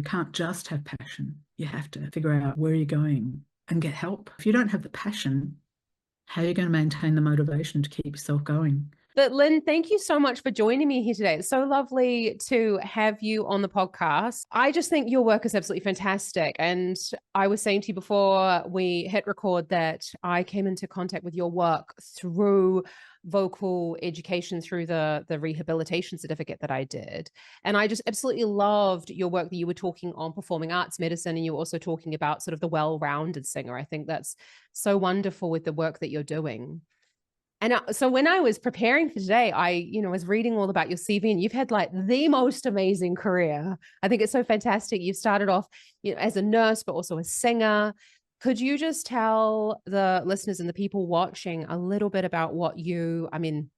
can't just have passion. You have to figure out where you're going and get help. If you don't have the passion, how are you going to maintain the motivation to keep yourself going? But Lynn, thank you so much for joining me here today. It's so lovely to have you on the podcast. I just think your work is absolutely fantastic. And I was saying to you before we hit record that I came into contact with your work through vocal education, through the rehabilitation certificate that I did. And I just absolutely loved your work that you were talking on performing arts medicine, and you were also talking about sort of the well-rounded singer. I think that's so wonderful with the work that you're doing. And so when I was preparing for today, I, was reading all about your CV, and you've had like the most amazing career. I think it's so fantastic. You started off, as a nurse, but also a singer. Could you just tell the listeners and the people watching a little bit about I'm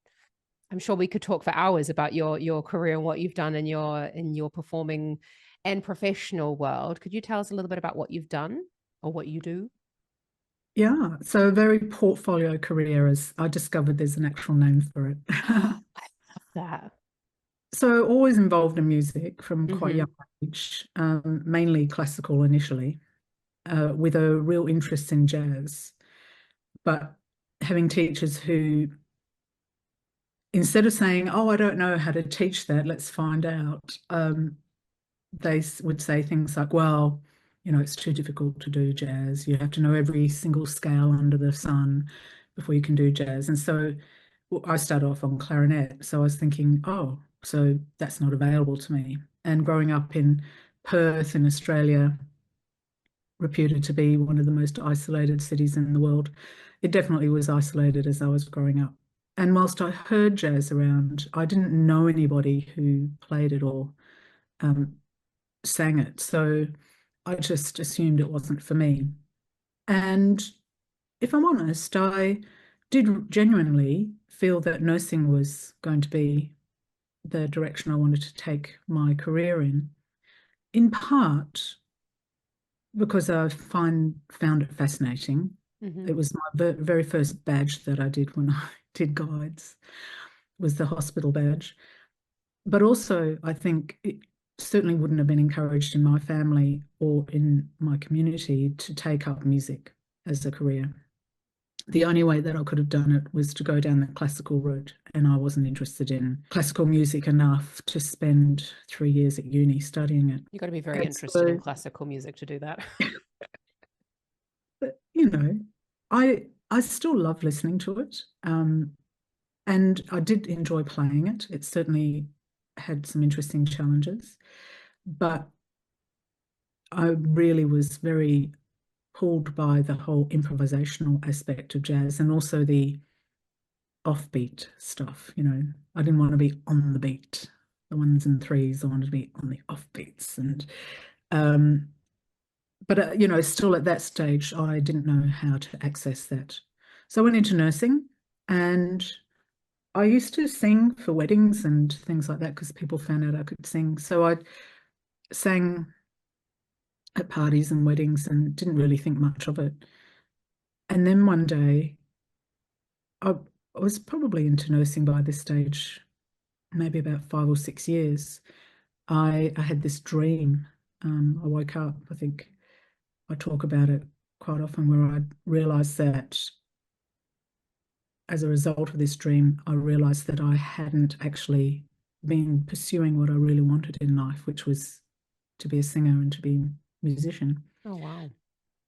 sure we could talk for hours about your career and what you've done in your performing and professional world. Could you tell us a little bit about what you've done or what you do? Yeah, so a very portfolio career, as I discovered there's an actual name for it. I love that. So always involved in music from quite Mm-hmm. young age, mainly classical initially, with a real interest in jazz. But having teachers who, instead of saying, "Oh, I don't know how to teach that, let's find out," they would say things like, "Well, it's too difficult to do jazz. You have to know every single scale under the sun before you can do jazz." And so I started off on clarinet. So I was thinking, oh, so that's not available to me. And growing up in Perth in Australia, reputed to be one of the most isolated cities in the world, it definitely was isolated as I was growing up. And whilst I heard jazz around, I didn't know anybody who played it or sang it. So I just assumed it wasn't for me. And if I'm honest, I did genuinely feel that nursing was going to be the direction I wanted to take my career in part because I found it fascinating. Mm-hmm. It was my very first badge that I did when I did guides, was the hospital badge. But also, I think it certainly wouldn't have been encouraged in my family or in my community to take up music as a career. The only way that I could have done it was to go down the classical route, and I wasn't interested in classical music enough to spend 3 years at uni studying it. You got to be very And interested in so, classical music to do that. but, I still love listening to it, and I did enjoy playing it. It certainly had some interesting challenges, but I really was very pulled by the whole improvisational aspect of jazz and also the offbeat stuff. I didn't want to be on the beat, the ones and threes. I wanted to be on the offbeats. And um, but still at that stage, I didn't know how to access that. So I went into nursing, and I used to sing for weddings and things like that because people found out I could sing. So I sang at parties and weddings and didn't really think much of it. And then one day, I was probably into nursing by this stage, maybe about 5 or 6 years. I had this dream. I woke up, I think I talk about it quite often, where I realized that as a result of this dream, I realized that I hadn't actually been pursuing what I really wanted in life, which was to be a singer and to be a musician. Oh, wow.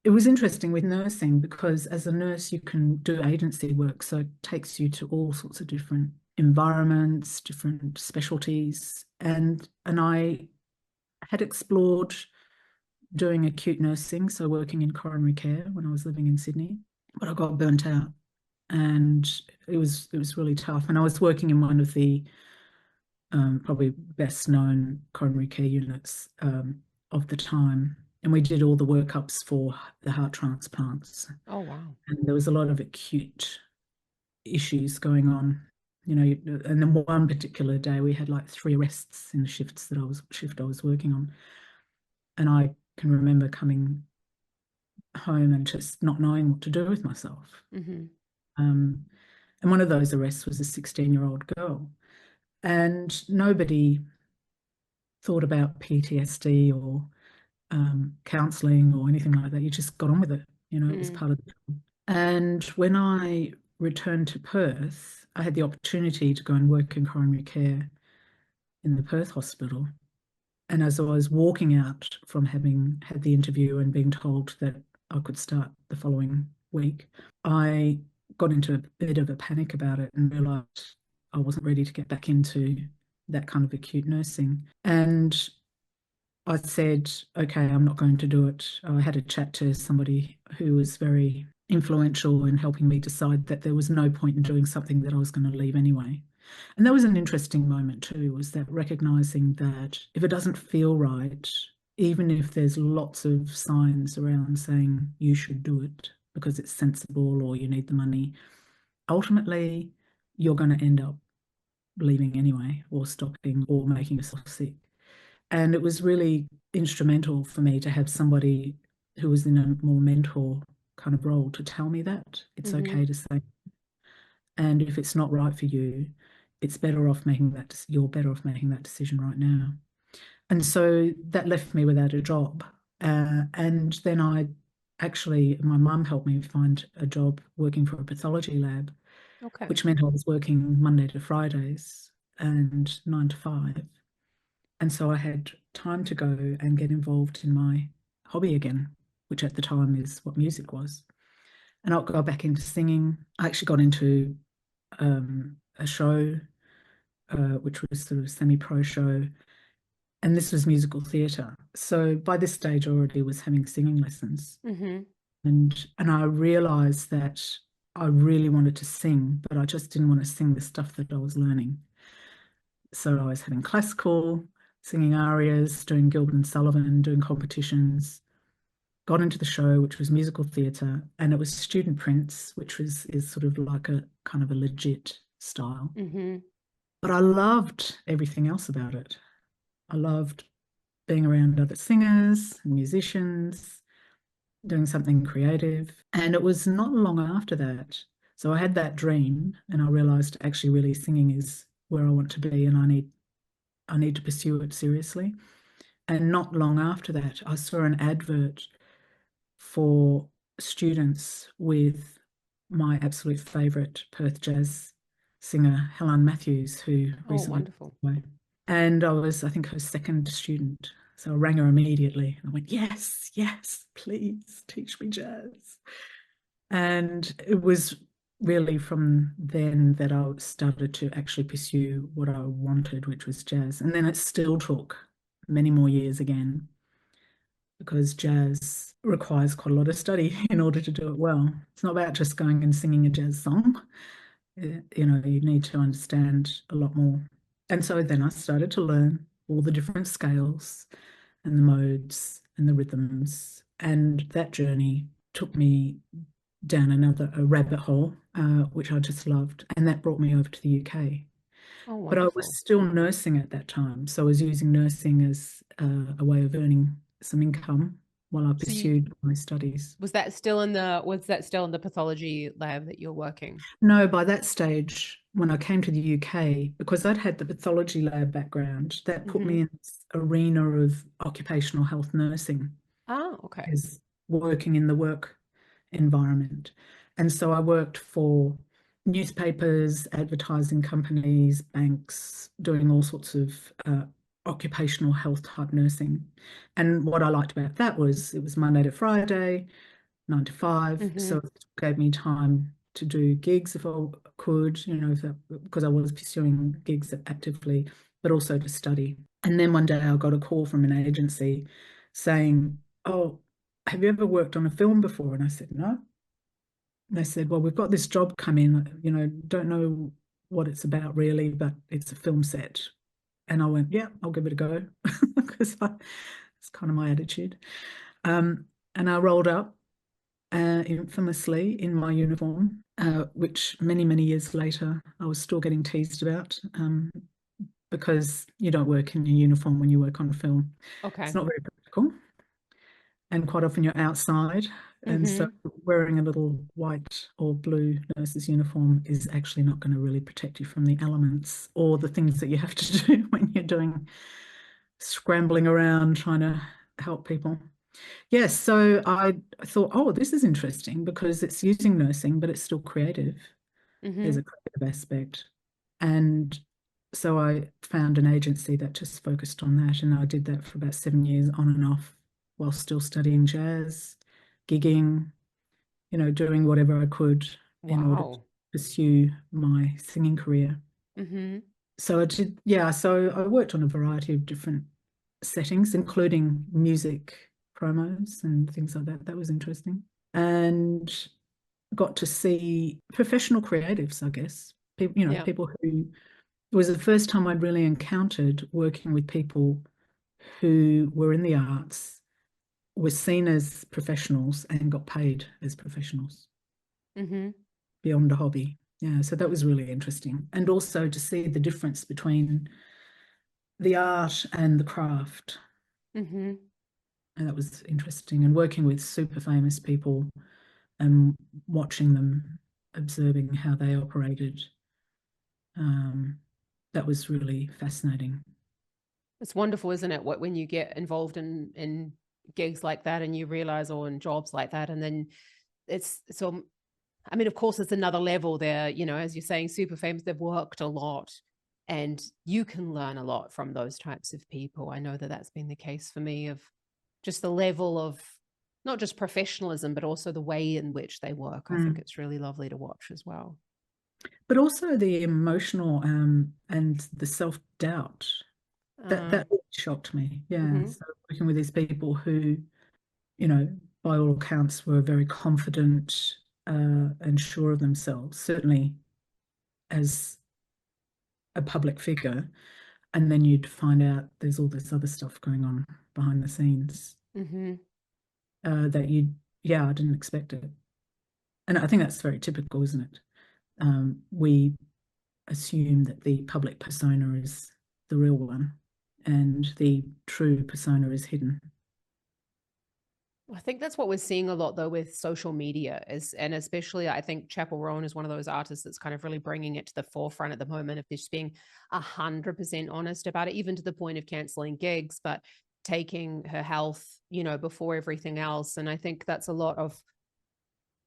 It was interesting with nursing because as a nurse, you can do agency work. So it takes you to all sorts of different environments, different specialties. And I had explored doing acute nursing, so working in coronary care when I was living in Sydney, but I got burnt out and it was really tough. And I was working in one of the probably best known coronary care units of the time. And we did all the workups for the heart transplants. Oh, wow. And there was a lot of acute issues going on, and then one particular day we had like 3 arrests in the shift I was working on. And I can remember coming home and just not knowing what to do with myself. Mm-hmm. And one of those arrests was a 16-year-old girl. And nobody thought about PTSD or counselling or anything like that. You just got on with it. You know, it was part of the job. And when I returned to Perth, I had the opportunity to go and work in coronary care in the Perth hospital. And as I was walking out from having had the interview and being told that I could start the following week, I got into a bit of a panic about it and realised I wasn't ready to get back into that kind of acute nursing. And I said, okay, I'm not going to do it. I had a chat to somebody who was very influential in helping me decide that there was no point in doing something that I was going to leave anyway. And that was an interesting moment too, was that recognizing that if it doesn't feel right, even if there's lots of signs around saying you should do it because it's sensible or you need the money, ultimately you're going to end up leaving anyway or stopping or making yourself sick. And it was really instrumental for me to have somebody who was in a more mentor kind of role to tell me that it's okay to say, and if it's not right for you, it's better off making that, you're better off making that decision right now. And so that left me without a job. And then my mum helped me find a job working for a pathology lab, which meant I was working Monday to Fridays and 9 to 5. And so I had time to go and get involved in my hobby again, which at the time is what music was. And I'll go back into singing. I actually got into a show, which was sort of a semi-pro show, and this was musical theatre. So by this stage, I already was having singing lessons. And I realised that I really wanted to sing, but I just didn't want to sing the stuff that I was learning. So I was having classical, singing arias, doing Gilbert and Sullivan, doing competitions, got into the show, which was musical theatre, and it was student prints, which is sort of like a kind of a legit style. But I loved everything else about it. I loved being around other singers and musicians, doing something creative. And it was not long after that. So I had that dream and I realised actually really singing is where I want to be, and I need to pursue it seriously. And not long after that, I saw an advert for students with my absolute favourite Perth jazz singer, Helen Matthews, who recently passed away. And I think, her second student. So I rang her immediately. I went, yes, please teach me jazz. And it was really from then that I started to actually pursue what I wanted, which was jazz. And then it still took many more years again, because jazz requires quite a lot of study in order to do it well. It's not about just going and singing a jazz song. You know, you need to understand a lot more. And so then I started to learn all the different scales and the modes and the rhythms. And that journey took me down a rabbit hole, which I just loved. And that brought me over to the UK. But I was still nursing at that time. So I was using nursing as a way of earning some income while I pursued my studies. Was that still in the pathology lab that you're working? No, by that stage, when I came to the UK, because I'd had the pathology lab background, that put me in this arena of occupational health nursing. As working in the work environment. And so I worked for newspapers, advertising companies, banks, doing all sorts of occupational health type nursing. And what I liked about that was it was Monday to Friday, 9 to 5. So it gave me time to do gigs if I could, you know, because I was pursuing gigs actively, but also to study. And then one day I got a call from an agency saying, oh, have you ever worked on a film before? And I said, no. And they said, well, we've got this job come in, you know, don't know what it's about really, but it's a film set. And I went, yeah, I'll give it a go, because it's kind of my attitude. And I rolled up infamously in my uniform, which many, many years later, I was still getting teased about, because you don't work in your uniform when you work on a film. It's not very practical. And quite often you're outside. And so wearing a little white or blue nurse's uniform is actually not going to really protect you from the elements or the things that you have to do when you're doing scrambling around trying to help people. Yes, so I thought, oh, this is interesting because it's using nursing, but it's still creative. There's a creative aspect. And so I found an agency that just focused on that. And I did that for about 7 years on and off while still studying jazz, gigging, doing whatever I could in order to Wow. pursue my singing career. So I did, yeah, so I worked on a variety of different settings, including music promos and things like that. That was interesting. And got to see professional creatives, I guess. People, Yeah. people who it was the first time I'd really encountered working with people who were in the arts, were seen as professionals and got paid as professionals beyond a hobby. Yeah, so that was really interesting. And also to see the difference between the art and the craft. And that was interesting. And working with super famous people and watching them, observing how they operated. That was really fascinating. It's wonderful, isn't it? When you get involved in gigs like that and you realize, or in jobs like that, and then it's so. I mean, of course, it's another level there. As you're saying, super famous. They've worked a lot, and you can learn a lot from those types of people. I know that that's been the case for me, of just the level of not just professionalism, but also the way in which they work. I think it's really lovely to watch as well. But also the emotional and the self-doubt that really shocked me. Yeah. So working with these people who, by all accounts, were very confident and sure of themselves, certainly as a public figure, and then you'd find out there's all this other stuff going on behind the scenes that I didn't expect it. And I think that's very typical, isn't it? We assume that the public persona is the real one and the true persona is hidden. I think that's what we're seeing a lot, though, with social media, and especially I think Chappell Roan is one of those artists that's kind of really bringing it to the forefront at the moment, of just being 100% honest about it, even to the point of canceling gigs, but taking her health, before everything else. And I think that's a lot of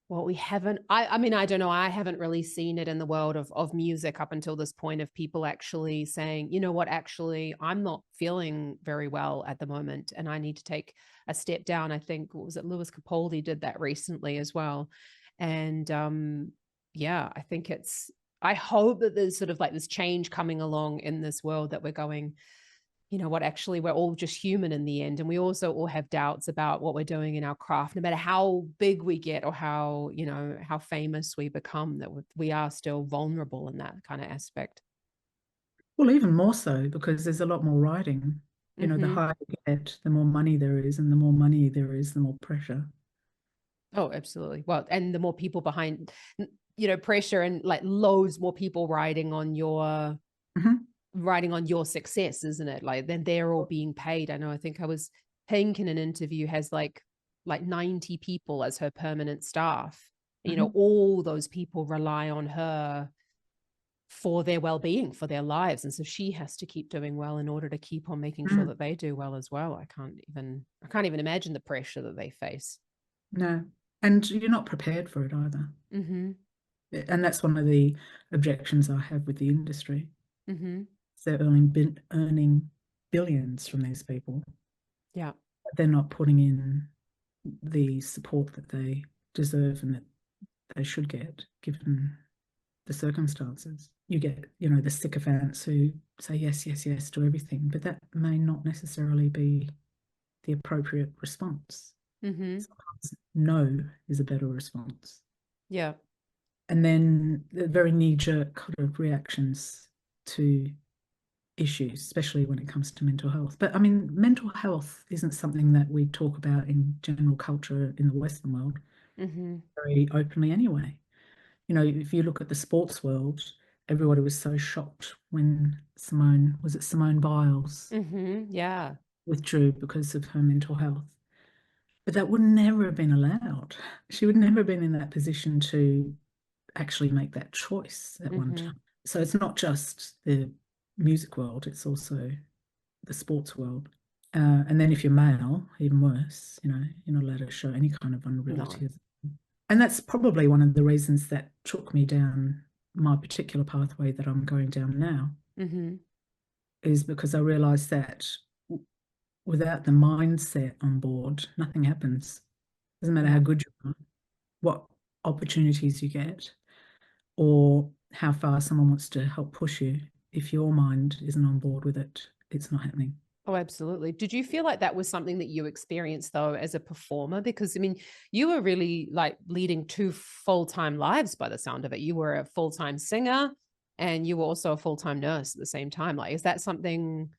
what we haven't, I mean, I don't know, I haven't really seen it in the world of music up until this point, of people actually saying, you know what, actually, I'm not feeling very well at the moment and I need to take a step down. I think, what was it, Lewis Capaldi did that recently as well. And yeah, I think I hope that there's sort of like this change coming along in this world, that we're going, what, actually, we're all just human in the end. And we also all have doubts about what we're doing in our craft, no matter how big we get or how famous we become, that we are still vulnerable in that kind of aspect. Well, even more so because there's a lot more writing. The higher you get, the more money there is, and the more money there is, the more pressure. Oh, absolutely. Well, and the more people behind, pressure, and like loads more people riding on your success, isn't it? Like, then they're all being paid. I know, I think Pink in an interview has like 90 people as her permanent staff. All those people rely on her for their well-being, for their lives, and so she has to keep doing well in order to keep on making sure that they do well as well. I can't even imagine the pressure that they face. No, and you're not prepared for it either. And that's one of the objections I have with the industry. They're earning billions from these people. Yeah. They're not putting in the support that they deserve and that they should get, given the circumstances. You get, the sycophants who say yes, yes, yes to everything, but that may not necessarily be the appropriate response. Sometimes no is a better response. Yeah. And then the very knee-jerk kind of reactions to issues, especially when it comes to mental health. But I mean, mental health isn't something that we talk about in general culture in the Western world very openly anyway. If you look at the sports world, everybody was so shocked when Simone Biles Yeah. withdrew because of her mental health. But that would never have been allowed. She would never have been in that position to actually make that choice at one time. So it's not just the music world, it's also the sports world. And then if you're male, even worse, you know, you're not allowed to show any kind of No. vulnerability. And that's probably one of the reasons that took me down my particular pathway that I'm going down now, Mm-hmm. is because I realized that without the mindset on board, nothing happens. Doesn't matter how Yeah. good you are, what opportunities you get, or how far someone wants to help push you. If your mind isn't on board with it, it's not happening. Oh, absolutely. Did you feel like that was something that you experienced though as a performer? Because I mean, you were really like leading two full-time lives by the sound of it. You were a full-time singer and you were also a full-time nurse at the same time. Like, is that something,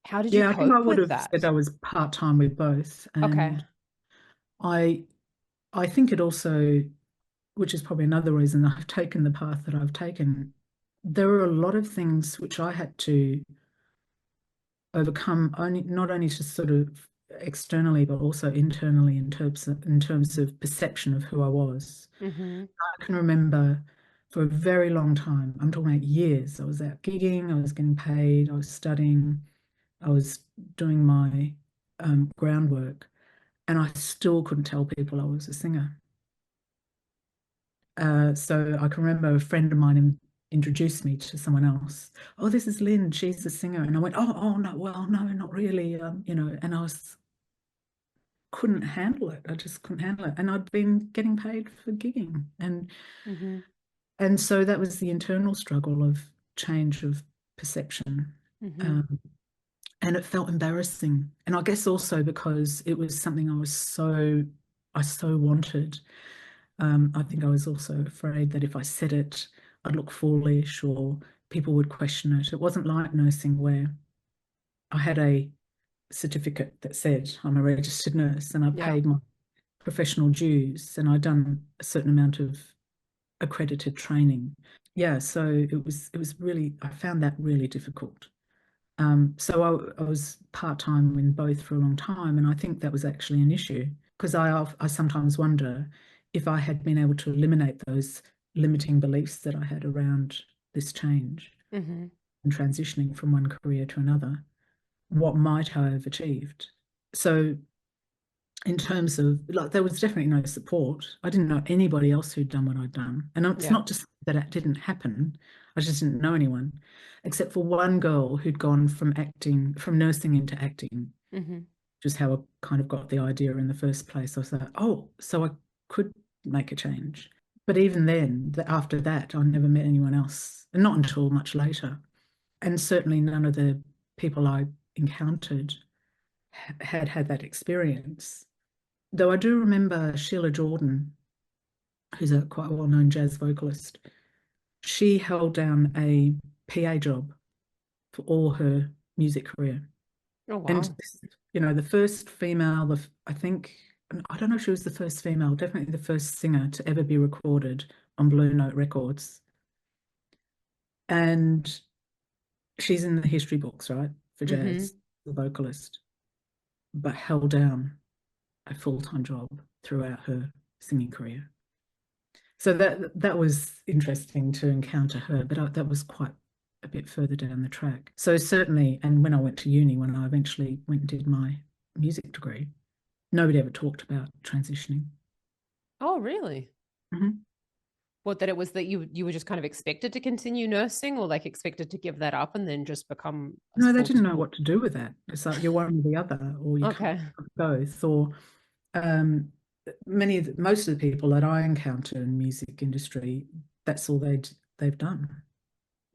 how did you Yeah, I think I cope would with have that? said I was part-time with both. Okay. And I I think it also, which is probably another reason I've taken the path that I've taken, there were a lot of things which I had to overcome, only not only just sort of externally but also internally in terms of perception of who I was. Mm-hmm. I can remember for a very long time, I'm talking about years, I was out gigging, I was getting paid, I was studying, I was doing my groundwork, and I still couldn't tell people I was a singer. So I can remember a friend of mine introduced me to someone else. Oh, this is Lynn. She's a singer. And I went, oh no, well, no, not really. You know, and I was couldn't handle it. I just couldn't handle it. And I'd been getting paid for gigging, Mm-hmm. and so that was the internal struggle of change of perception. Mm-hmm. Um, and it felt embarrassing. And I guess also because it was something I so wanted. I think I was also afraid that if I said it, I'd look foolish or people would question it. It wasn't like nursing where I had a certificate that said I'm a registered nurse and I Yeah. paid my professional dues and I'd done a certain amount of accredited training. Yeah, so it was really, I found that really difficult. So I was part-time in both for a long time, and I think that was actually an issue because I sometimes wonder if I had been able to eliminate those limiting beliefs that I had around this change Mm-hmm. and transitioning from one career to another, what might I have achieved? So in terms of like there was definitely no support. I didn't know anybody else who'd done what I'd done. And it's Yeah. not just that it didn't happen. I just didn't know anyone, except for one girl who'd gone from nursing into acting, Mm-hmm. which is how I kind of got the idea in the first place. I was like, oh, so I could make a change. But even then, after that, I never met anyone else, and not until much later. And certainly none of the people I encountered had had that experience. Though I do remember Sheila Jordan, who's a quite well-known jazz vocalist, she held down a PA job for all her music career. Oh, And, wow. you know, the first female, I think, I don't know if she was the first female, definitely the first singer to ever be recorded on Blue Note Records. And she's in the history books, right, for Mm-hmm. jazz, the vocalist, but held down a full-time job throughout her singing career. So that was interesting to encounter her, but that was quite a bit further down the track. So certainly, and when I went to uni, when I eventually went and did my music degree, nobody ever talked about transitioning. Oh, really? Mhm. What, that it was that you were just kind of expected to continue nursing or like expected to give that up and then just become a No, they full. didn't know what to do with that. It's like you're one or the other, or you can't Okay. have both. Or um, most of the people that I encounter in the music industry, that's all they've done.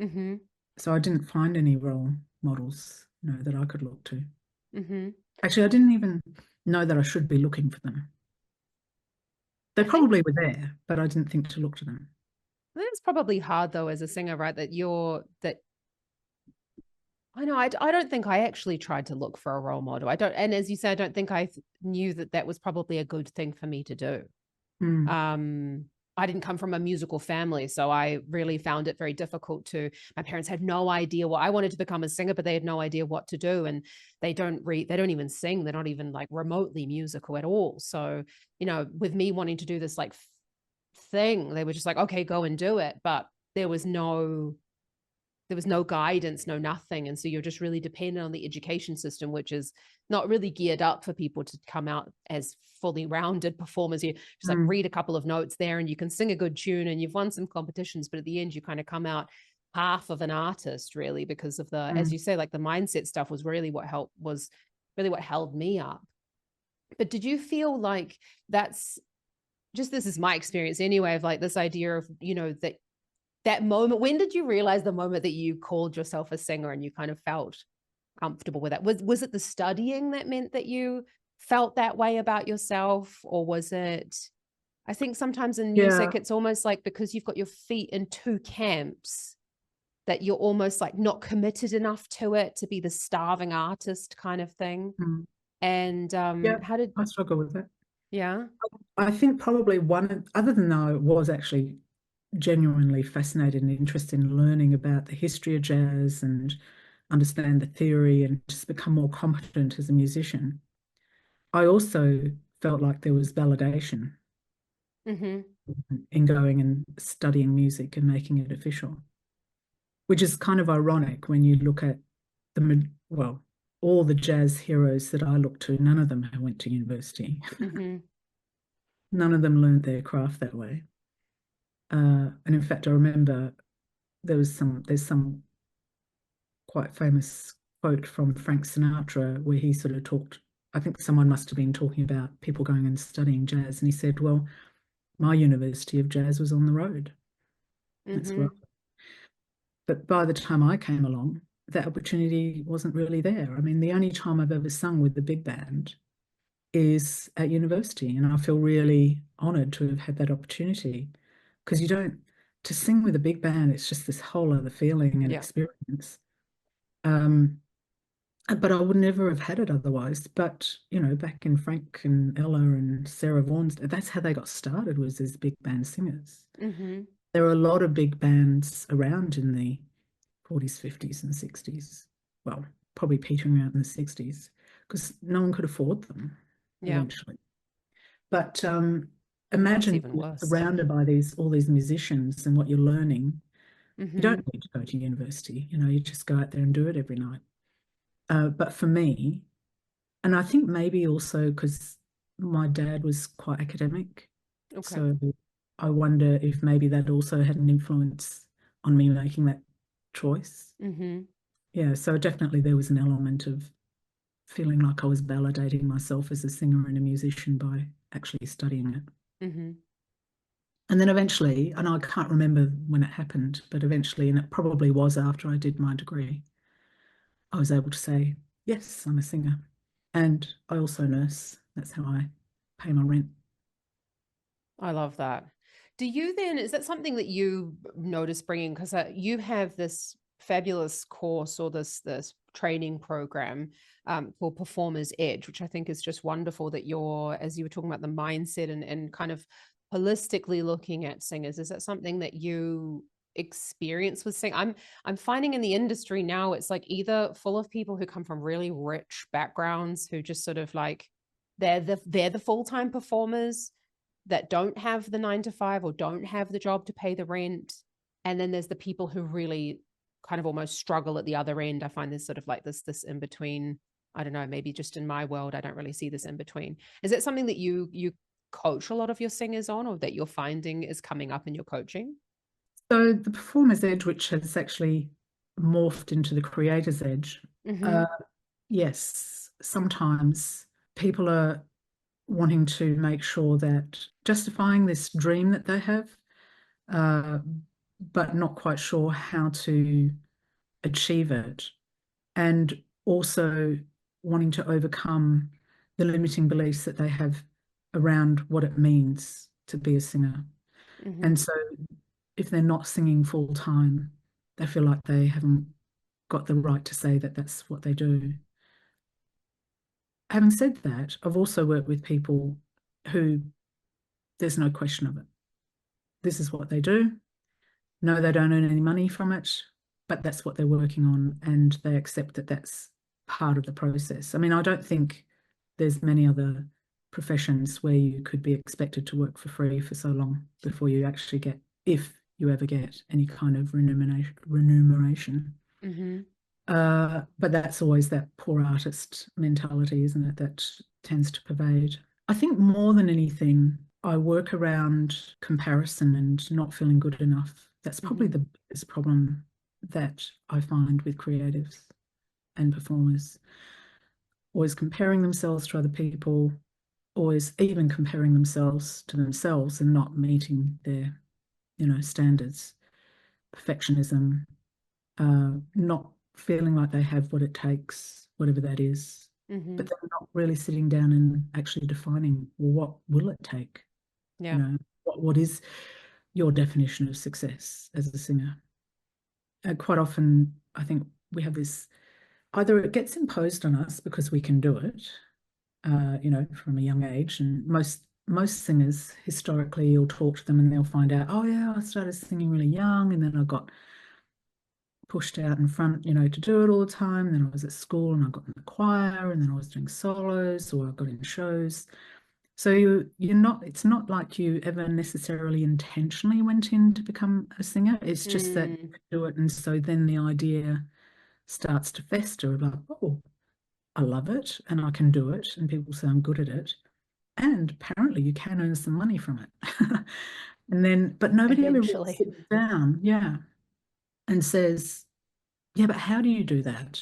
Mm-hmm. So I didn't find any role models, that I could look to. Mm-hmm. Actually, I didn't even know that I should be looking for them. They I think probably were there, but I didn't think to look to them. it's probably hard though as a singer, right? That I know I don't think I actually tried to look for a role model. I don't, and as you say, I don't think I knew that that was probably a good thing for me to do. Mm. Um, I didn't come from a musical family, so I really found it very difficult to. My parents had no idea what I wanted to become a singer, but they had no idea what to do, and they don't even sing. They're not even like remotely musical at all. So, with me wanting to do this like thing, they were just like, okay, go and do it. But there was no there was no guidance, no nothing. And so you're just really dependent on the education system, which is not really geared up for people to come out as fully rounded performers. You just like read a couple of notes there and you can sing a good tune and you've won some competitions, but at the end you kind of come out half of an artist, really, because of the, as you say, like the mindset stuff was really what held me up. But did you feel like that's just, this is my experience anyway, of like this idea of, you know, that moment, when did you realize the moment that you called yourself a singer and you kind of felt comfortable with that? Was it the studying that meant that you felt that way about yourself? Or was it, I think sometimes in music, it's almost like because you've got your feet in two camps, that you're almost like not committed enough to it to be the starving artist kind of thing. And how did I struggle with that? Yeah. I think probably one, other than though I was actually genuinely fascinated and interested in learning about the history of jazz and understand the theory and just become more competent as a musician, I also felt like there was validation in going and studying music and making it official, which is kind of ironic when you look at well, all the jazz heroes that I look to, none of them went to university. None of them learned their craft that way. And in fact, I remember there's some quite famous quote from Frank Sinatra where he sort of talked, I think someone must have been talking about people going and studying jazz. And he said, well, my university of jazz was on the road. That's right. But by the time I came along, that opportunity wasn't really there. I mean, the only time I've ever sung with the big band is at university. And I feel really honored to have had that opportunity, because to sing with a big band, it's just this whole other feeling and experience. But I would never have had it otherwise. But, you know, back in Frank and Ella and Sarah Vaughan's, that's how they got started, was as big band singers. There are a lot of big bands around in the 40s, 50s and 60s. Well, probably petering out in the 60s, because no one could afford them eventually. But imagine surrounded by all these musicians and what you're learning. You don't need to go to university, you know, you just go out there and do it every night. But for me, and I think maybe also because my dad was quite academic, so I wonder if maybe that also had an influence on me making that choice. Yeah, so definitely there was an element of feeling like I was validating myself as a singer and a musician by actually studying it. And then eventually, and I can't remember when it happened, but eventually, and it probably was after I did my degree, I was able to say, yes, I'm a singer. And I also nurse. That's how I pay my rent. I love that. Do you then, is that something that you notice bringing, because you have this fabulous course or this training program for Performers Edge, which I think is just wonderful, that you're, as you were talking about the mindset and kind of holistically looking at singers. Is that something that you experience with singing? I'm finding in the industry now, it's like either full of people who come from really rich backgrounds who just sort of like, they're the full-time performers that don't have the 9 to 5 or don't have the job to pay the rent. And then there's the people who really kind of almost struggle at the other end. I find there's sort of like this in between. I don't know, maybe just in my world, I don't really see this in between. Is that something that you coach a lot of your singers on, or that you're finding is coming up in your coaching? So the Performer's Edge, which has actually morphed into the Creator's Edge, yes, sometimes people are wanting to make sure that justifying this dream that they have, but not quite sure how to achieve it, and also wanting to overcome the limiting beliefs that they have around what it means to be a singer. And so if they're not singing full time, they feel like they haven't got the right to say that that's what they do. Having said that, I've also worked with people who there's no question of it. This is what they do. No, they don't earn any money from it, but that's what they're working on, and they accept that that's part of the process. I mean, I don't think there's many other professions where you could be expected to work for free for so long before you actually get, if you ever get any kind of remuneration. But that's always that poor artist mentality, isn't it? That tends to pervade. I think more than anything, I work around comparison and not feeling good enough. That's probably the biggest problem that I find with creatives and performers. Always comparing themselves to other people, always even comparing themselves to themselves and not meeting their, standards. Perfectionism, not feeling like they have what it takes, whatever that is, but they're not really sitting down and actually defining, well, what will it take? Yeah. What is your definition of success as a singer? Quite often, I think we have this, either it gets imposed on us because we can do it, from a young age, and most singers historically, you'll talk to them and they'll find out, oh yeah, I started singing really young and then I got pushed out in front, to do it all the time. And then I was at school and I got in the choir and then I was doing solos or I got in shows. So it's not like you ever necessarily intentionally went in to become a singer. It's just that you could do it. And so then the idea starts to fester about, oh, I love it and I can do it. And people say I'm good at it. And apparently you can earn some money from it. But nobody ever really sits down, and says, yeah, but how do you do that?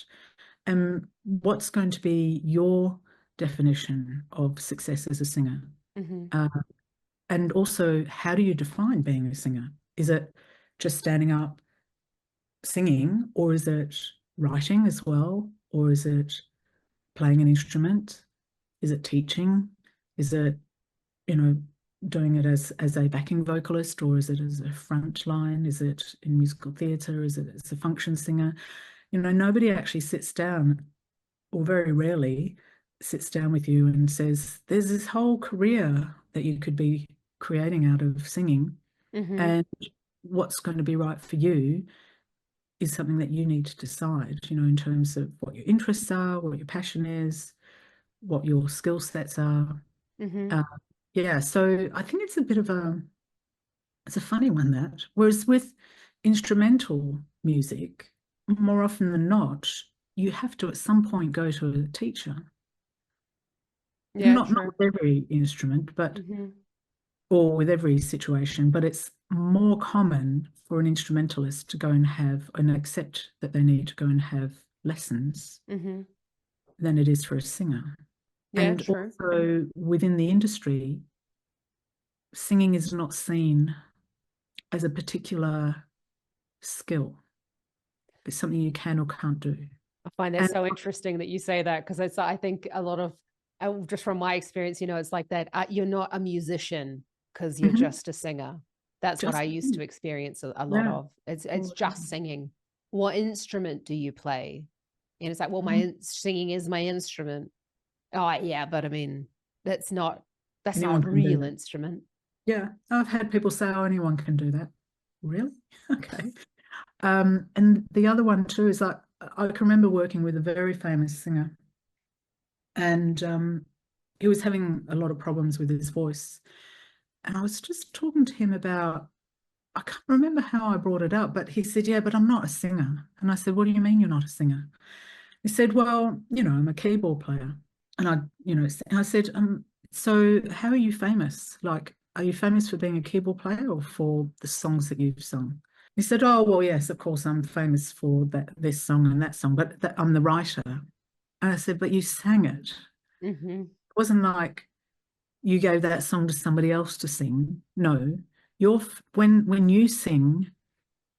And what's going to be your definition of success as a singer? And also, how do you define being a singer? Is it just standing up singing, or is it writing as well? Or is it playing an instrument? Is it teaching? Is it, doing it as a backing vocalist, or is it as a front line? Is it in musical theatre? Is it as a function singer? Nobody actually sits down, or very rarely sits down with you and says, there's this whole career that you could be creating out of singing. And what's going to be right for you is something that you need to decide, in terms of what your interests are, what your passion is, what your skill sets are. So I think it's it's a funny one, that. Whereas with instrumental music, more often than not, you have to at some point go to a teacher. Yeah, not with every instrument, but or with every situation, but it's more common for an instrumentalist to go and have and accept that they need to go and have lessons than it is for a singer. And also within the industry, singing is not seen as a particular skill. It's something you can or can't do. I find that so interesting that you say that, because I think a lot of, just from my experience, it's like that, you're not a musician because you're just a singer. That's what I used to experience a lot of. It's just singing. What instrument do you play? And it's like, well, my singing is my instrument. Oh yeah, but I mean, that's not a real instrument. Yeah, I've had people say, oh, anyone can do that. Really? Okay. And the other one too is, like, I can remember working with a very famous singer, and he was having a lot of problems with his voice. And I was just talking to him about, I can't remember how I brought it up, but he said, yeah, but I'm not a singer. And I said, what do you mean you're not a singer? He said, well, I'm a keyboard player. And I said, so how are you famous? Like, are you famous for being a keyboard player or for the songs that you've sung? He said, oh, well, yes, of course, I'm famous for this song and that song, but I'm the writer. And I said, but you sang it. It wasn't like you gave that song to somebody else to sing. No, when you sing,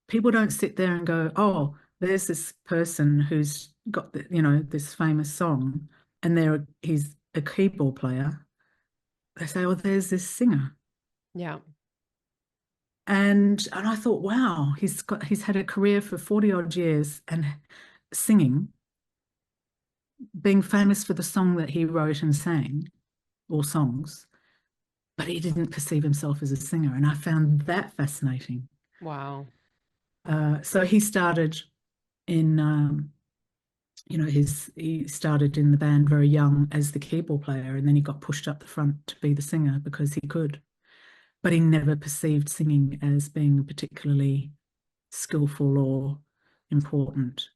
people don't sit there and go, oh, there's this person who's got this famous song, and he's a keyboard player. They say, oh, there's this singer. Yeah. And I thought, wow, he's had a career for 40 odd years and singing, being famous for the song that he wrote and sang, or songs, but he didn't perceive himself as a singer. And I found that fascinating. Wow. So he started in, he started in the band very young as the keyboard player, and then he got pushed up the front to be the singer because he could. but he never perceived singing as being particularly skillful or important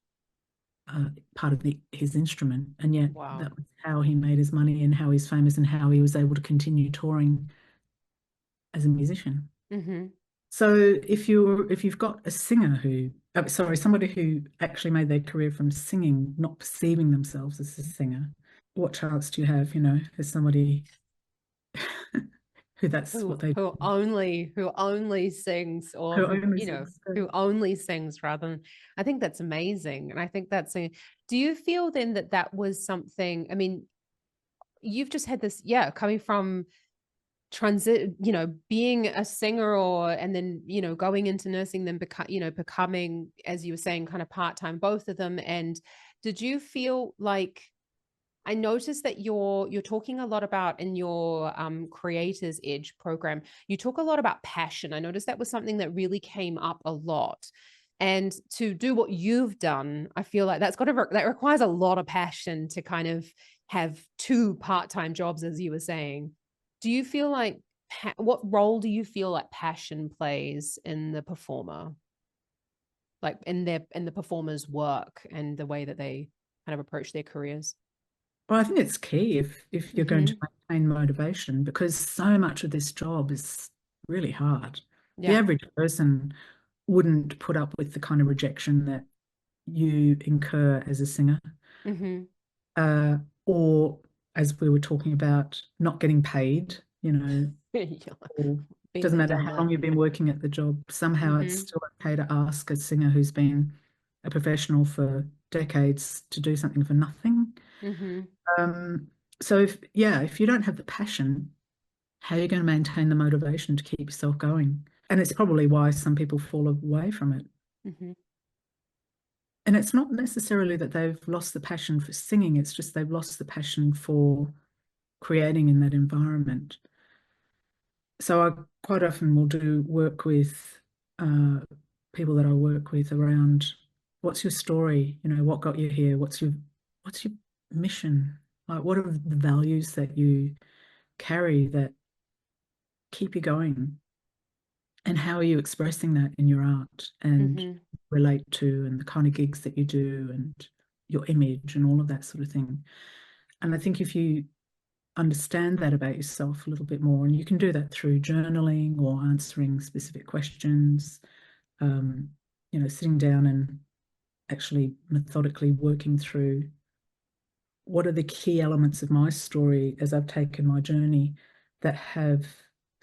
part of his instrument. And yet Wow. that was how he made his money and how he's famous and how he was able to continue touring as a musician. Mm-hmm. So if you've got a singer who, sorry, somebody who actually made their career from singing, not perceiving themselves as a singer, what chance do you have, as somebody who that's what they Who do, only sings, or who who, only sings? who only sings rather than, I think that's amazing. And I think that's do you feel then that that was something, I mean, you've just had this, yeah, coming from transit, being a singer, and then, going into nursing, then becoming, as you were saying, kind of part-time, both of them. And did you feel like, I noticed that you're talking a lot about, in your Creators Edge program, you talk a lot about passion. I noticed that was something that really came up a lot. And to do what you've done, I feel like that requires a lot of passion to kind of have two part-time jobs, as you were saying. Do you feel like, what role do you feel like passion plays in the performer, like in the performer's work and the way that they kind of approach their careers? Well, I think it's key if you're going to Mm-hmm. maintain motivation, because so much of this job is really hard. The Yeah. average person wouldn't put up with the kind of rejection that you incur as a singer, Mm-hmm. uh, or as we were talking about, not getting paid, Yeah. or Been doesn't there, matter done how that. long you've been working at the job, somehow it's Mm-hmm. still okay to ask a singer who's been a professional for decades to do something for nothing. Mm-hmm. Um, so if you don't have the passion, how are you going to maintain the motivation to keep yourself going? And it's probably why some people fall away from it. Mm-hmm. And it's not necessarily that they've lost the passion for singing, it's just they've lost the passion for creating in that environment. So I quite often will do work with uh, people that I work with around, what's your story? What got you here? What's your mission? Like, what are the values that you carry that keep you going? And how are you expressing that in your art and Mm-hmm. relate to, and the kind of gigs that you do and your image and all of that sort of thing. And I think if you understand that about yourself a little bit more, and you can do that through journaling or answering specific questions, um, sitting down and actually methodically working through what are the key elements of my story as I've taken my journey that have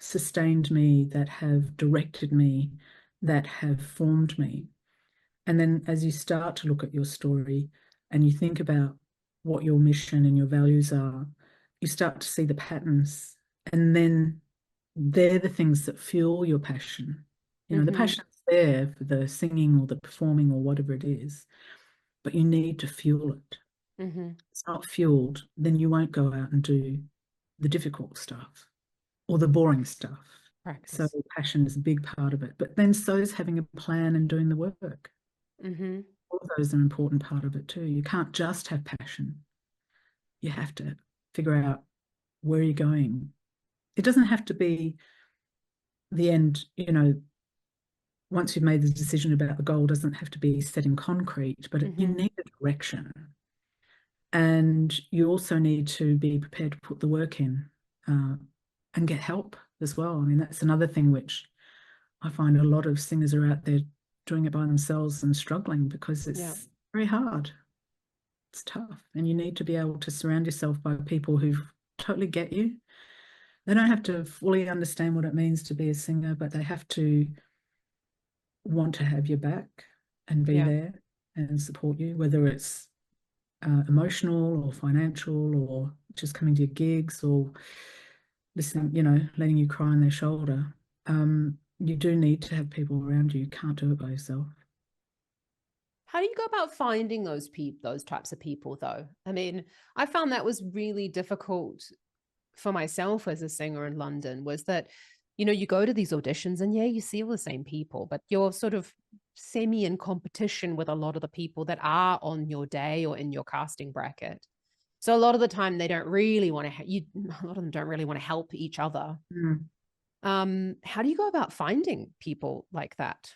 sustained me, that have directed me, that have formed me. And then as you start to look at your story and you think about what your mission and your values are, you start to see the patterns. And then they're the things that fuel your passion. The Mm-hmm. passion's there for the singing or the performing or whatever it is, but you need to fuel it. Mm-hmm. It's not fueled, then you won't go out and do the difficult stuff or the boring stuff. So Practice. passion is a big part of it. But then so is having a plan and doing the work. Mm-hmm. All of those are an important part of it too. You can't just have passion. You have to figure out where you're going. It doesn't have to be the end, once you've made the decision about the goal, doesn't have to be set in concrete, but you Mm-hmm. need a direction. And you also need to be prepared to put the work in, uh, and get help as well. I mean, that's another thing which I find a lot of singers are out there doing it by themselves and struggling because Yeah. it's very hard. It's tough. And you need to be able to surround yourself by people who totally get you. They don't have to fully understand what it means to be a singer, but they have to want to have your back and be Yeah. there and support you, whether it's emotional or financial or just coming to your gigs or listening, letting you cry on their shoulder. You do need to have people around you. You can't do it by yourself. How do you go about finding those types of people, though? I mean, I found that was really difficult for myself as a singer in London, was that, you go to these auditions and yeah, you see all the same people, but you're sort of semi in competition with a lot of the people that are on your day or in your casting bracket. So a lot of the time they don't really want to, a lot of them don't really want to help each other. Mm. How do you go about finding people like that?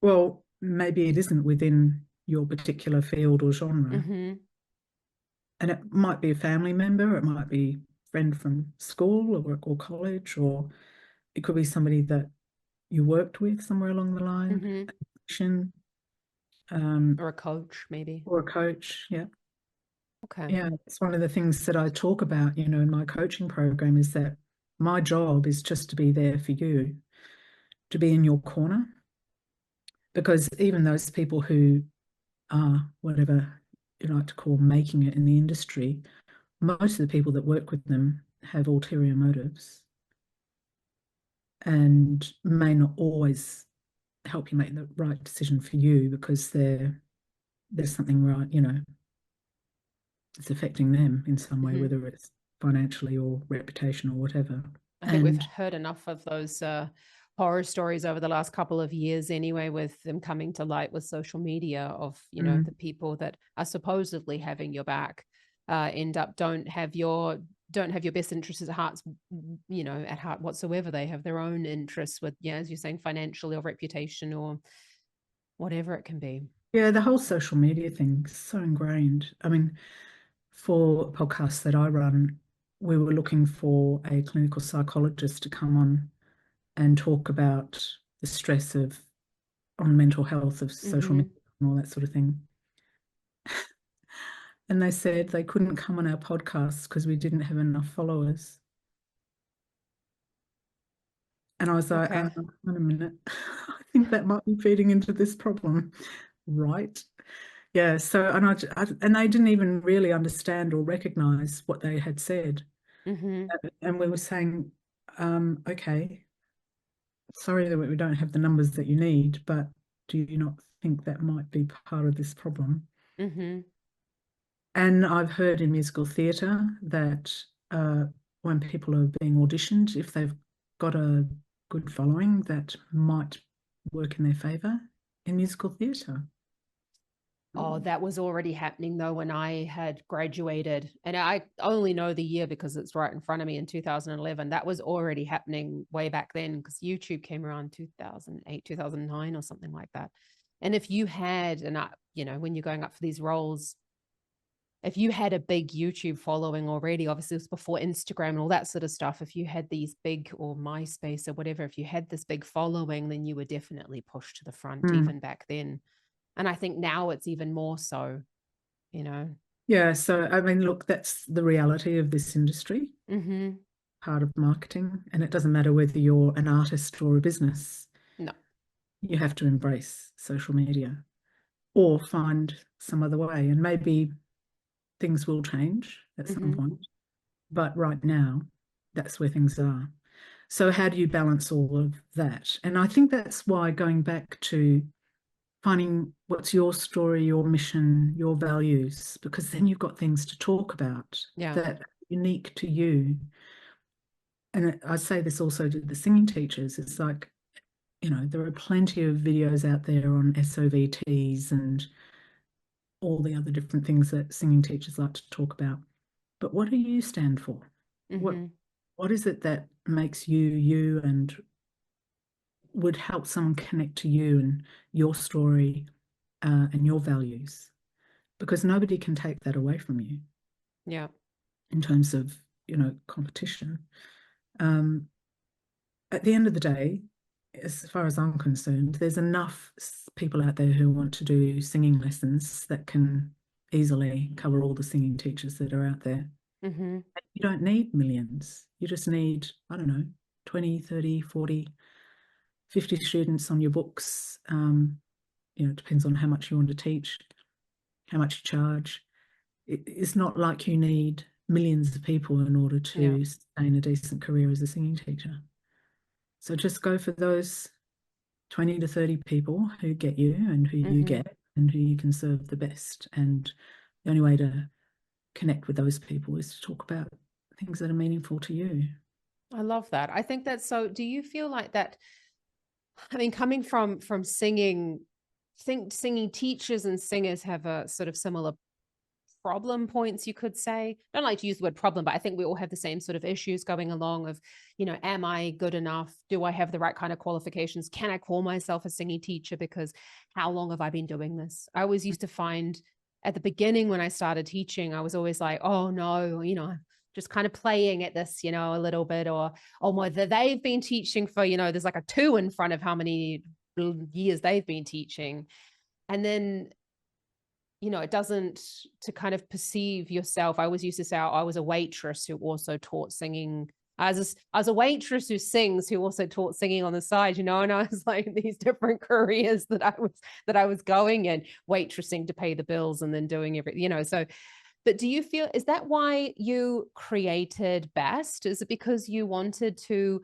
Well, maybe it isn't within your particular field or genre. Mm-hmm. And it might be a family member, it might be a friend from school or college, or it could be somebody that you worked with somewhere along the line, Mm-hmm. a clinician, um, Or a coach, maybe. or a coach. Yeah. Okay. Yeah. It's one of the things that I talk about, in my coaching program is that my job is just to be there for you, to be in your corner. Because even those people who are whatever you like to call making it in the industry, most of the people that work with them have ulterior motives and may not always help you make the right decision for you because there's something right, it's affecting them in some way, Mm-hmm. whether it's financially or reputation or whatever. I think we've And heard enough of those horror stories over the last couple of years anyway, with them coming to light with social media of, the people that are supposedly having your back end up don't have your best interests at heart, at heart whatsoever. They have their own interests with, as you're saying, financially or reputation or whatever it can be. yeah, the whole social media thing is so ingrained. I mean, for podcasts that I run, we were looking for a clinical psychologist to come on and talk about the stress of on mental health of social Mm-hmm. media and all that sort of thing. And they said they couldn't come on our podcast because we didn't have enough followers. And I was like, Okay. wait a minute. I think that might be feeding into this problem. Right. Yeah. So, and they didn't even really understand or recognize what they had said. Mm-hmm. And we were saying, okay, sorry that we don't have the numbers that you need, but do you not think that might be part of this problem? Mm-hmm. And I've heard in musical theatre that when people are being auditioned, if they've got a good following, that might work in their favour in musical theatre. Oh, that was already happening though when I had graduated. And I only know the year because it's right in front of me in 2011. That was already happening way back then because YouTube came around 2008, 2009 or something like that. And if you had, when you're going up for these roles, if you had a big YouTube following already, obviously it was before Instagram and all that sort of stuff. If you had these big, or MySpace or whatever, if you had this big following, then you were definitely pushed to the front Mm. even back then. And I think now it's even more so, you know. Yeah, so I mean, look, that's the reality of this industry, Mm-hmm. part of marketing, and it doesn't matter whether you're an artist or a business, No. you have to embrace social media or find some other way. And maybe things will change at some Mm-hmm. point, but right now, that's where things are. So, how do you balance all of that? And I think that's why going back to finding what's your story, your mission, your values, because then you've got things to talk about Yeah. that are unique to you. And I say this also to the singing teachers. It's like, there are plenty of videos out there on SOVTs and all the other different things that singing teachers like to talk about. But what do you stand for? What Mm-hmm. what is it that makes you you and would help someone connect to you and your story and your values? Because nobody can take that away from you Yeah. in terms of, competition. Um, at the end of the day, as far as I'm concerned, there's enough people out there who want to do singing lessons that can easily cover all the singing teachers that are out there. Mm-hmm. You don't need millions. You just need, I don't know, 20, 30, 40, 50 students on your books. It depends on how much you want to teach, how much you charge. It's not like you need millions of people in order Yeah. to sustain a decent career as a singing teacher. So just go for those 20 to 30 people who get you and who you Mm-hmm. get and who you can serve the best. And the only way to connect with those people is to talk about things that are meaningful to you. I love that. I think that's so. Do you feel like that? I mean, coming from singing, think singing teachers and singers have a sort of similar problem points, you could say? I don't like to use the word problem, but I think we all have the same sort of issues going along of, am I good enough? Do I have the right kind of qualifications? Can I call myself a singing teacher? Because how long have I been doing this? I always used to find at the beginning when I started teaching, I was always like, oh no, just kind of playing at this, a little bit, or, oh my, they've been teaching for, there's like a 2 in front of how many years they've been teaching. And then, it doesn't, to kind of perceive yourself. I always used to say I was a waitress who also taught singing. I was a waitress who sings, who also taught singing on the side, and I was like these different careers that I was going in, waitressing to pay the bills and then doing everything, so. But do you feel, is that why you created BEST? Is it because you wanted to,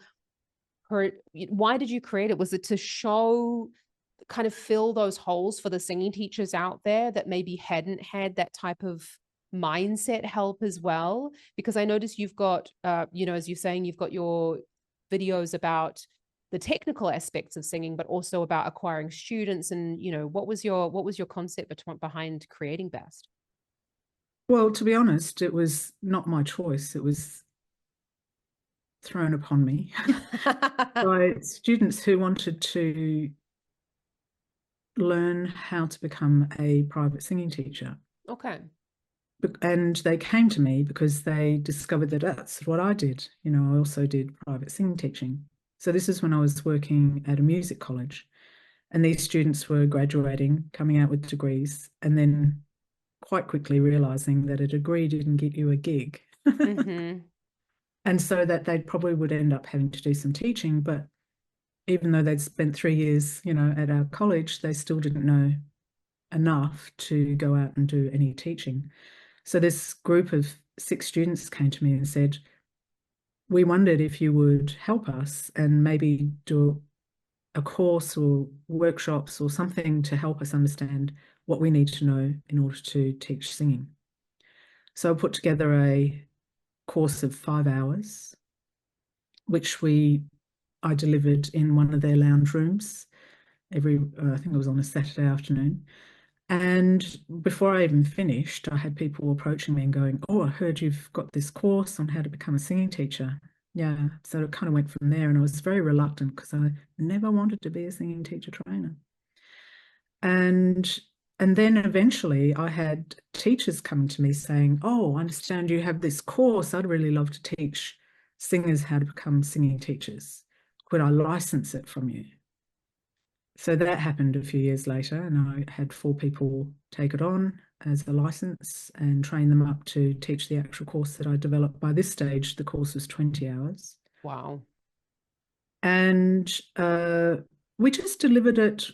why did you create it? Was it to show, kind of fill those holes for the singing teachers out there that maybe hadn't had that type of mindset help as well? Because I noticed you've got, as you're saying, you've got your videos about the technical aspects of singing, but also about acquiring students. And, what was your concept behind creating BEST? Well, to be honest, it was not my choice. It was thrown upon me by students who wanted to learn how to become a private singing teacher. Okay. And they came to me because they discovered that that's what I did. I also did private singing teaching. So this is when I was working at a music college, and these students were graduating, coming out with degrees, and then quite quickly realizing that a degree didn't get you a gig. Mm-hmm. And so that they probably would end up having to do some teaching, but even though they'd spent 3 years, at our college, they still didn't know enough to go out and do any teaching. So this group of 6 students came to me and said, we wondered if you would help us and maybe do a course or workshops or something to help us understand what we need to know in order to teach singing. So I put together a course of 5 hours, which I delivered in one of their lounge rooms I think it was on a Saturday afternoon. And before I even finished, I had people approaching me and going, oh, I heard you've got this course on how to become a singing teacher. Yeah, so it kind of went from there. And I was very reluctant because I never wanted to be a singing teacher trainer. And then eventually I had teachers coming to me saying, oh, I understand you have this course. I'd really love to teach singers how to become singing teachers. Could I license it from you? So that happened a few years later, and I had 4 people take it on as a license and train them up to teach the actual course that I developed. By this stage, the course was 20 hours. Wow. And we just delivered it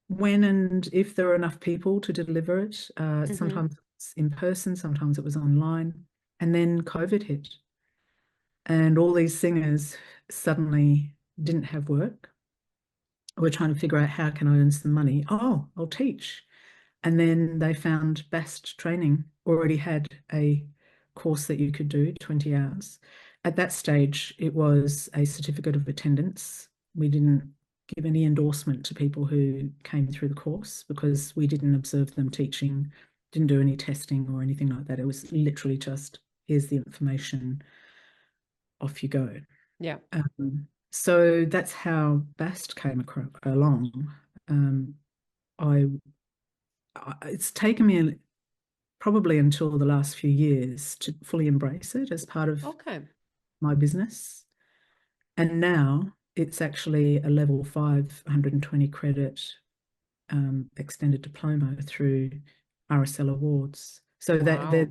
when and if there were enough people to deliver it. Sometimes it was in person, sometimes it was online. And then COVID hit. And all these singers suddenly didn't have work. We're trying to figure out how can I earn some money. Oh, I'll teach. And then they found BEST training already had a course that you could do, 20 hours. At that stage, it was a certificate of attendance. We didn't give any endorsement to people who came through the course because we didn't observe them teaching, didn't do any testing or anything like that. It was literally just, here's the information, off you go. Yeah. So that's how BEST came along. It's taken me probably until the last few years to fully embrace it as part of my business. And now it's actually a level 5, 120 credit extended diploma through RSL Awards. So that they're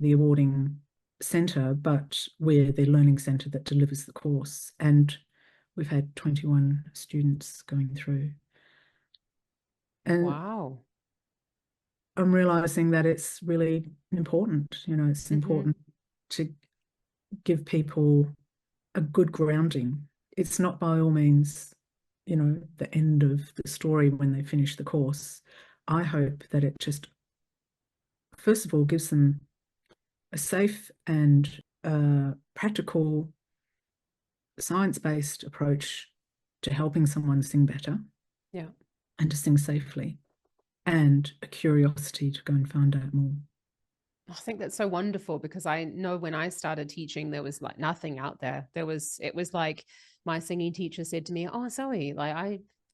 the awarding centre, but we're the learning centre that delivers the course. And we've had 21 students going through. And wow. I'm realizing that it's really important. It's important to give people a good grounding. It's not by all means, the end of the story when they finish the course. I hope that it just, first of all, gives them a safe and practical, science-based approach to helping someone sing better. Yeah. And to sing safely. and a curiosity to go and find out more. I think that's so wonderful, because I know when I started teaching, there was like nothing out there. It was like my singing teacher said to me, "Oh, Zoe,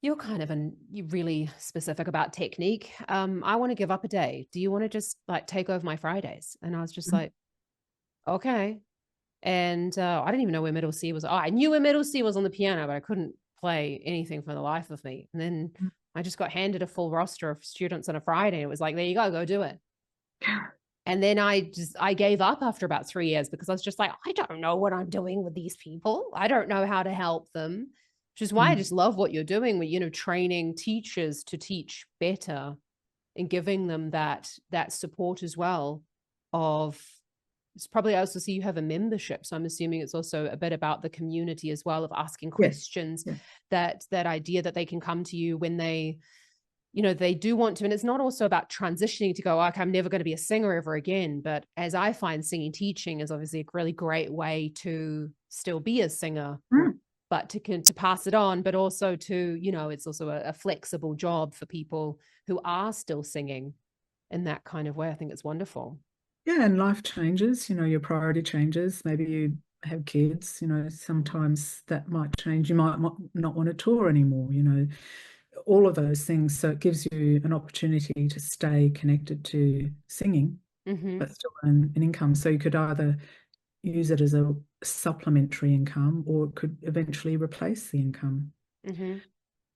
you're kind of you're really specific about technique. I want to give up a day. Do you want to just like take over my Fridays?" And I was just like, okay. And I didn't even know where middle C was. Oh, I knew where middle C was on the piano, but I couldn't play anything for the life of me. And then I just got handed a full roster of students on a Friday. It was like, there you go do it. And then I gave up after about 3 years, because I was just like, I don't know what I'm doing with these people. I don't know how to help them, which is why I just love what you're doing with, you know, training teachers to teach better and giving them that support as well. Of, it's probably, I also see you have a membership, so I'm assuming it's also a bit about the community as well, of asking questions. Yes. That idea that they can come to you when they, you know, they do want to. And it's not also about transitioning to go, like, I'm never going to be a singer ever again. But as I find, singing teaching is obviously a really great way to still be a singer, but to pass it on, but also to, you know, it's also a flexible job for people who are still singing in that kind of way. I think it's wonderful. Yeah, and life changes, you know, your priority changes. Maybe you have kids, you know, sometimes that might change. You might not want to tour anymore, you know, all of those things. So it gives you an opportunity to stay connected to singing, but still earn an income. So you could either use it as a supplementary income, or it could eventually replace the income.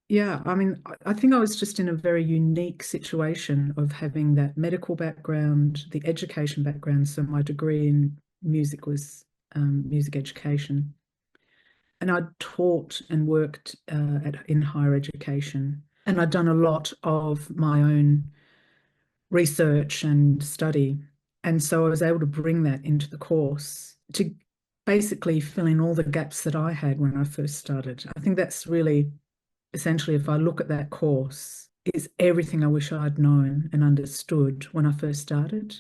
Yeah, I mean, I think I was just in a very unique situation of having that medical background, the education background. So my degree in music was music education. And I'd taught and worked in higher education. And I'd done a lot of my own research and study. And so I was able to bring that into the course to basically fill in all the gaps that I had when I first started. I think that's really essentially, if I look at that course, is everything I wish I'd known and understood when I first started,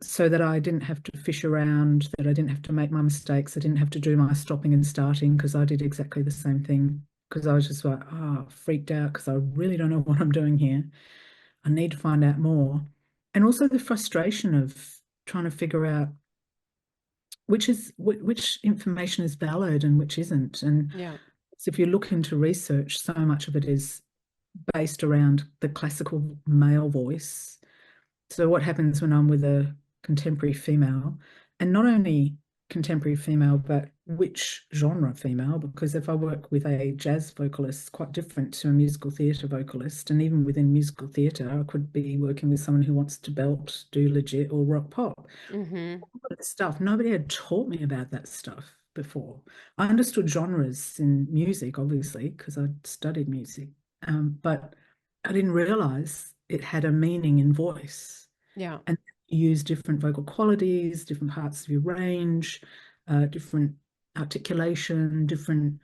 so that I didn't have to fish around, that I didn't have to make my mistakes, I didn't have to do my stopping and starting, because I did exactly the same thing, because I was just like, freaked out, because I really don't know what I'm doing here. I need to find out more. And also the frustration of trying to figure out which information is valid and which isn't. And so if you look into research, so much of it is based around the classical male voice. So what happens when I'm with a contemporary female, and not only contemporary female, but which genre female, because if I work with a jazz vocalist, it's quite different to a musical theatre vocalist. And even within musical theatre, I could be working with someone who wants to belt, do legit, or rock pop. All of that stuff, nobody had taught me about that stuff before. I understood genres in music, obviously, because I'd studied music, but I didn't realize it had a meaning in voice. And you use different vocal qualities, different parts of your range, different articulation, different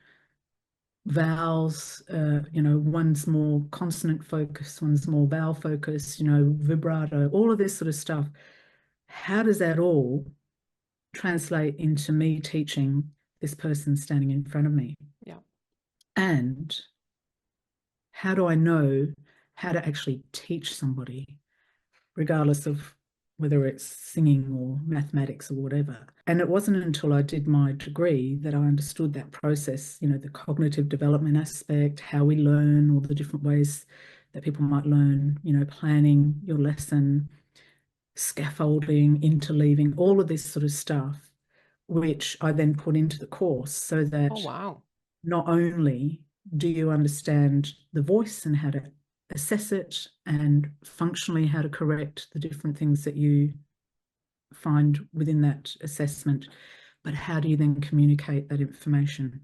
vowels. You know, one's more consonant focus, one's more vowel focus, you know, vibrato, all of this sort of stuff. How does that all translate into me teaching this person standing in front of me? And how do I know how to actually teach somebody, regardless of whether it's singing or mathematics or whatever? And it wasn't until I did my degree that I understood that process, you know, the cognitive development aspect, how we learn, all the different ways that people might learn, you know, planning your lesson, scaffolding, interleaving, all of this sort of stuff, which I then put into the course, so that not only do you understand the voice and how to assess it, and functionally how to correct the different things that you find within that assessment, but how do you then communicate that information?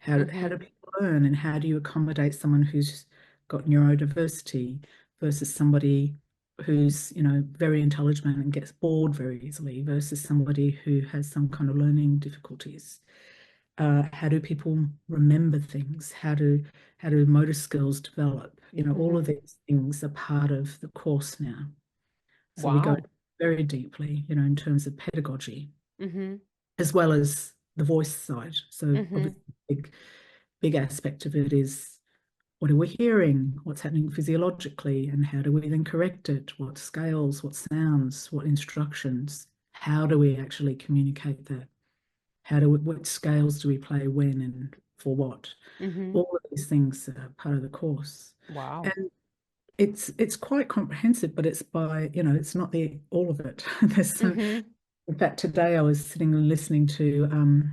How do people learn, and how do you accommodate someone who's got neurodiversity versus somebody who's, you know, very intelligent and gets bored very easily versus somebody who has some kind of learning difficulties? How do people remember things? How do motor skills develop? You know, all of these things are part of the course now. So we go very deeply, you know, in terms of pedagogy, as well as the voice side. So obviously, big aspect of it is what are we hearing, what's happening physiologically, and how do we then correct it? What scales, what sounds, what instructions? How do we actually communicate that? What scales do we play when and for what? Mm-hmm. All of these things are part of the course. Wow. And it's quite comprehensive, but it's by, it's not all of it. There's some, Mm-hmm. in fact, today I was sitting and listening to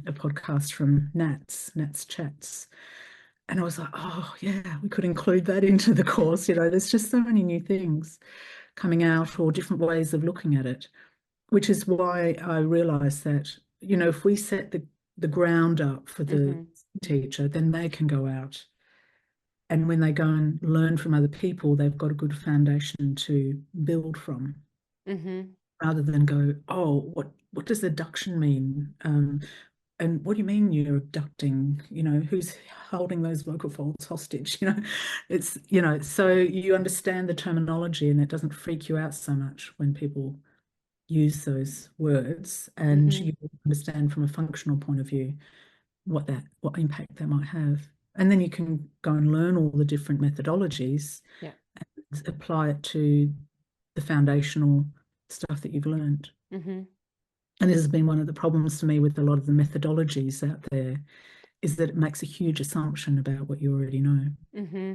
a podcast from Nat's Chats. And I was like, oh, yeah, we could include that into the course. There's just so many new things coming out or different ways of looking at it, which is why I realized that, if we set the ground up for the Mm-hmm. teacher, then they can go out. And when they go and learn from other people, they've got a good foundation to build from, Mm-hmm. rather than go, oh, what does abduction mean? And what do you mean you're abducting? Who's holding those vocal folds hostage? So you understand the terminology and it doesn't freak you out so much when people use those words, and Mm-hmm. you understand from a functional point of view what impact that might have. And then you can go and learn all the different methodologies Yeah. and apply it to the foundational stuff that you've learned. Mm-hmm. And this has been one of the problems to me with a lot of the methodologies out there, is that it makes a huge assumption about what you already know. Mm-hmm.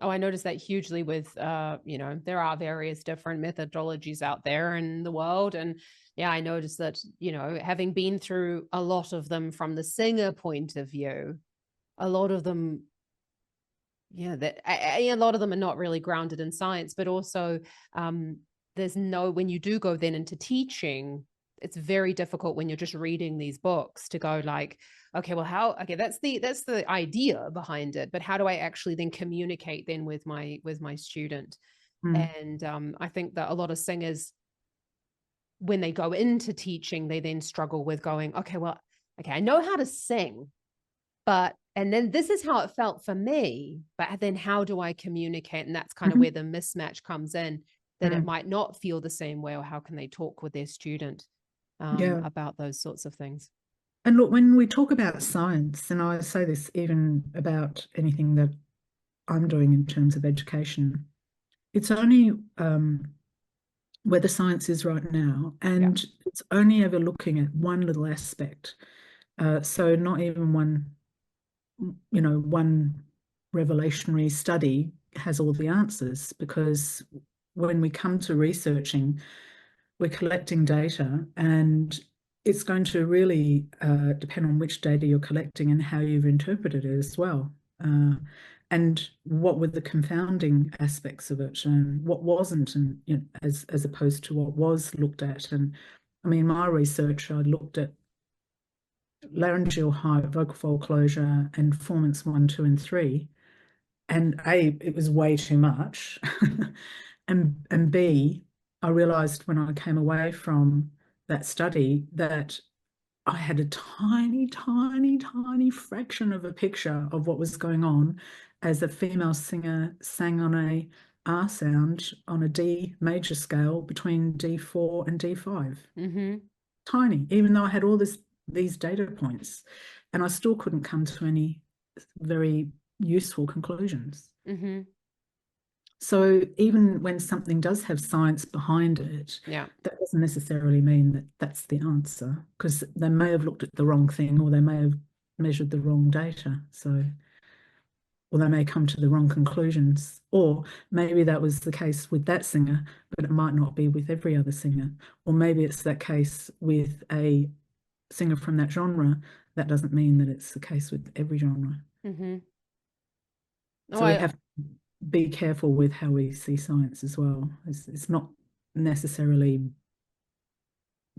Oh, I noticed that hugely with, there are various different methodologies out there in the world. And yeah, I noticed that, having been through a lot of them from the singer point of view, a lot of them, a lot of them are not really grounded in science, but also when you do go then into teaching, it's very difficult when you're just reading these books to go like, okay, well, that's the idea behind it, but how do I actually then communicate then with my student? And I think that a lot of singers, when they go into teaching, they then struggle with going, okay, I know how to sing, and then this is how it felt for me, but then how do I communicate? And that's kind of where the mismatch comes in, that it might not feel the same way, or how can they talk with their student about those sorts of things? And look, when we talk about science, and I say this even about anything that I'm doing in terms of education, it's only where the science is right now, and it's only ever looking at one little aspect. So not even one revelationary study has all the answers, because when we come to researching, we're collecting data, and it's going to really depend on which data you're collecting and how you've interpreted it as well. And what were the confounding aspects of it, and what wasn't, and as opposed to what was looked at. And I mean, my research, I looked at laryngeal height, vocal fold closure, and performance 1, 2, and 3. And A, it was way too much. and B, I realized when I came away from that study that I had a tiny, tiny, tiny fraction of a picture of what was going on as a female singer sang on a R sound on a D major scale between D4 and D5. Tiny, even though I had all these data points, and I still couldn't come to any very useful conclusions. So even when something does have science behind it, that doesn't necessarily mean that that's the answer, because they may have looked at the wrong thing, or they may have measured the wrong data. Or they may come to the wrong conclusions, or maybe that was the case with that singer, but it might not be with every other singer. Or maybe it's that case with a singer from that genre. That doesn't mean that it's the case with every genre. So we have to be careful with how we see science as well. It's not necessarily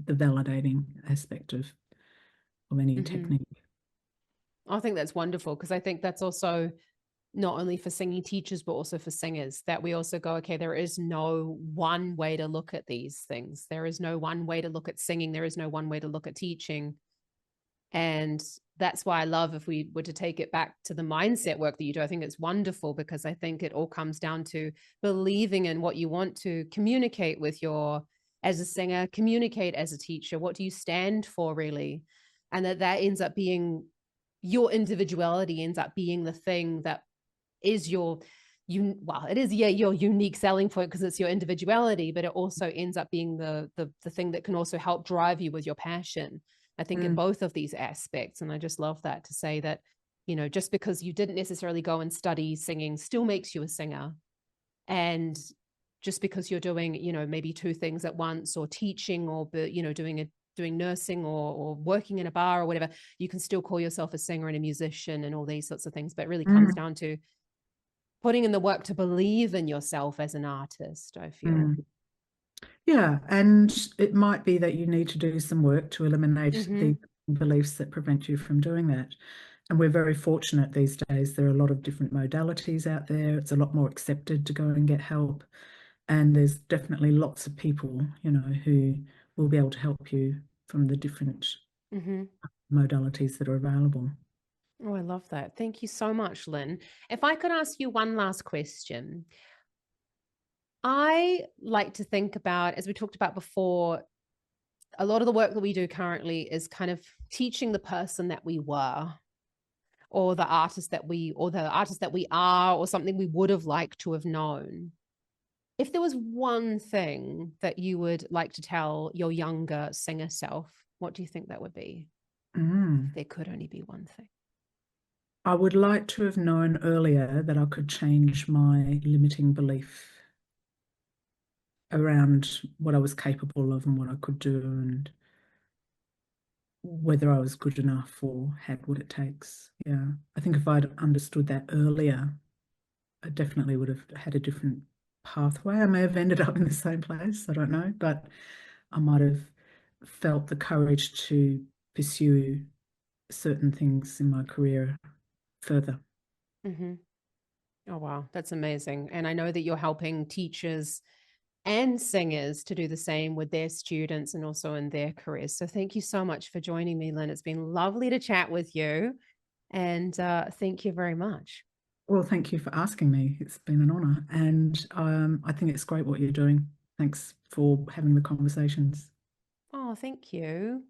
the validating aspect of any technique. I think that's wonderful, because I think that's also not only for singing teachers, but also for singers, that we also go, okay, there is no one way to look at these things. There is no one way to look at singing. There is no one way to look at teaching. And that's why I love, if we were to take it back to the mindset work that you do, I think it's wonderful, because I think it all comes down to believing in what you want to communicate with as a singer, communicate as a teacher. What do you stand for, really? And that ends up being, your individuality ends up being the thing that is your it is, yeah, your unique selling point because it's your individuality, but it also ends up being the thing that can also help drive you with your passion. I think in both of these aspects. And I just love that, to say that, you know, just because you didn't necessarily go and study singing still makes you a singer. And just because you're doing, you know, maybe two things at once, or teaching, or, you know, doing nursing, or working in a bar or whatever, you can still call yourself a singer and a musician and all these sorts of things. But it really comes down to putting in the work to believe in yourself as an artist, I feel. Yeah, and it might be that you need to do some work to eliminate the beliefs that prevent you from doing that. And we're very fortunate these days. There are a lot of different modalities out there. It's a lot more accepted to go and get help. And there's definitely lots of people, you know, who will be able to help you from the different modalities that are available. Oh, I love that. Thank you so much, Lynn. If I could ask you one last question. I like to think about, as we talked about before, a lot of the work that we do currently is kind of teaching the person that we were, or the artist that we are, or something we would have liked to have known. If there was one thing that you would like to tell your younger singer self, what do you think that would be? If there could only be one thing. I would like to have known earlier that I could change my limiting belief around what I was capable of and what I could do, and whether I was good enough or had what it takes. Yeah, I think if I'd understood that earlier, I definitely would have had a different pathway. I may have ended up in the same place, I don't know, but I might have felt the courage to pursue certain things in my career further. Oh, wow. That's amazing. And I know that you're helping teachers and singers to do the same with their students and also in their careers. So thank you so much for joining me, Lynn. It's been lovely to chat with you. And thank you very much. Well, thank you for asking me. It's been an honour. And I think it's great what you're doing. Thanks for having the conversations. Oh, thank you.